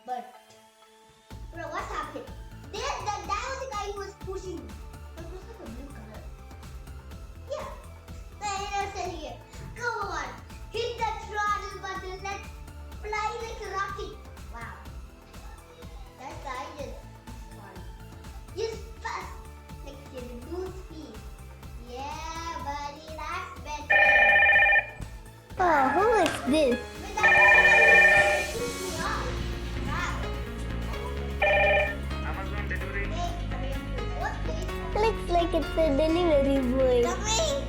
But bro, what happened? That was the guy who was pushing me. But it was like a blue color. Yeah. I said here. Come on. Hit that throttle button. Let's fly like a rocket. Wow. That guy just fun. Just fast. Like the blue speed. Yeah, buddy, that's better. Oh, who is this? But that was me off. Wow. Amazon delivery. What place? Looks like it's a delivery boy. Coming.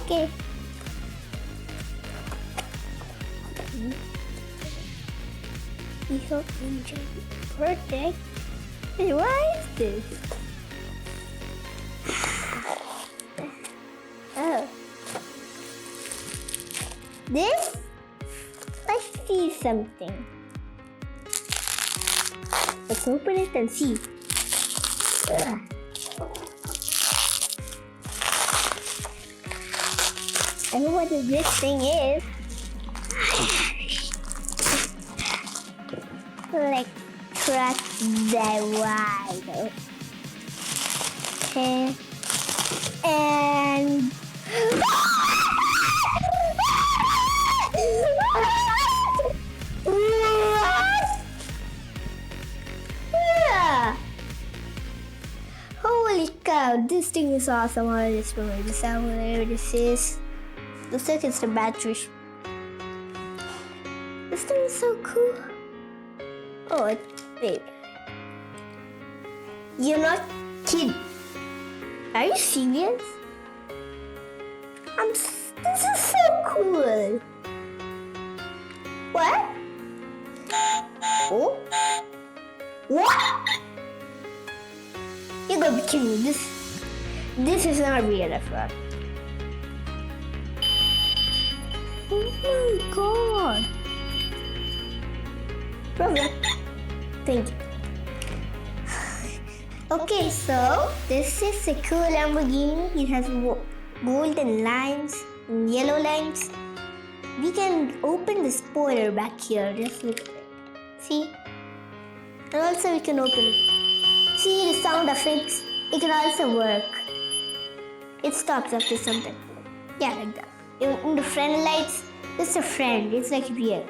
Okay. Diesel engine protect. Hey, what is this? Oh. This? I see something. Let's open it and see. I know what this thing is. Like crack the wide. Okay. And holy cow, this thing is awesome. I just remember this out whatever this is. Looks like it's the battery. This thing is so cool. Oh, wait. You're not kidding. Are you serious? This is so cool. What? Oh? What? You gotta be kidding me. This is not real, I thought. Oh my god. Problem. Thank you. Okay, so this is a cool Lamborghini. It has golden lines and yellow lines. We can open the spoiler back here. Just look at it. See? And also we can open it. See the sound effects? It can also work. It stops after some time. Yeah, like that. In the front lights, it's a friend. It's like real.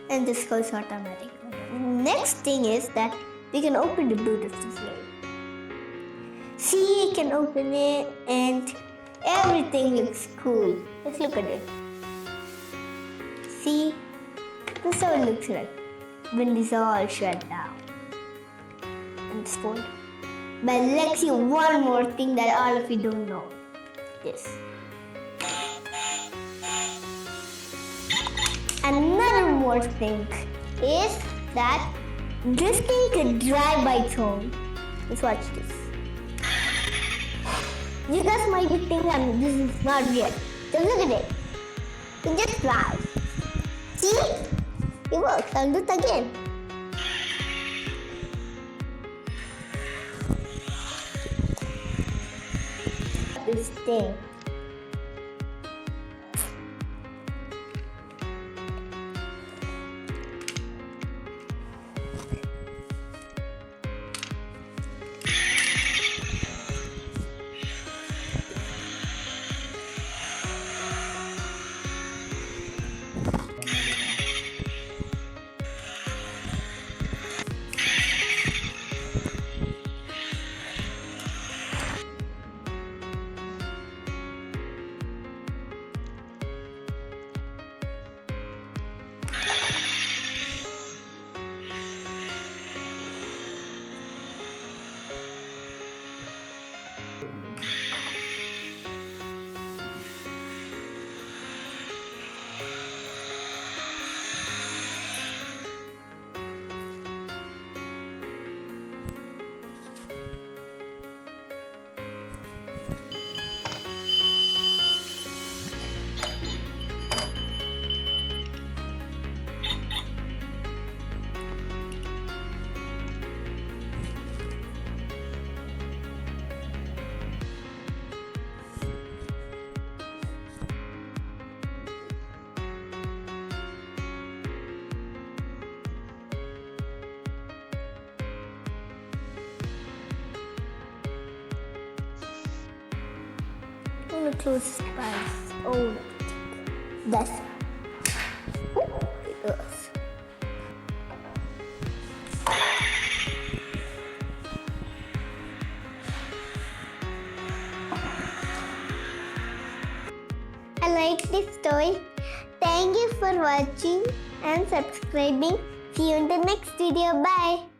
And this goes automatic. Next thing is that we can open the boot of this way. See, you can open it and everything looks cool. Let's look at it. See, this is how it looks like when this all shut down and it's full. But let's see one more thing that all of you don't know. This. Another more thing is that this thing can drive by its own. Let's watch this. You guys might be thinking this is not real. Just look at it. It just drives. See? It works. I'll do it again. This thing. want to close his eyes. Oh, that's it does. I like this toy. Thank you for watching and subscribing. See you in the next video. Bye.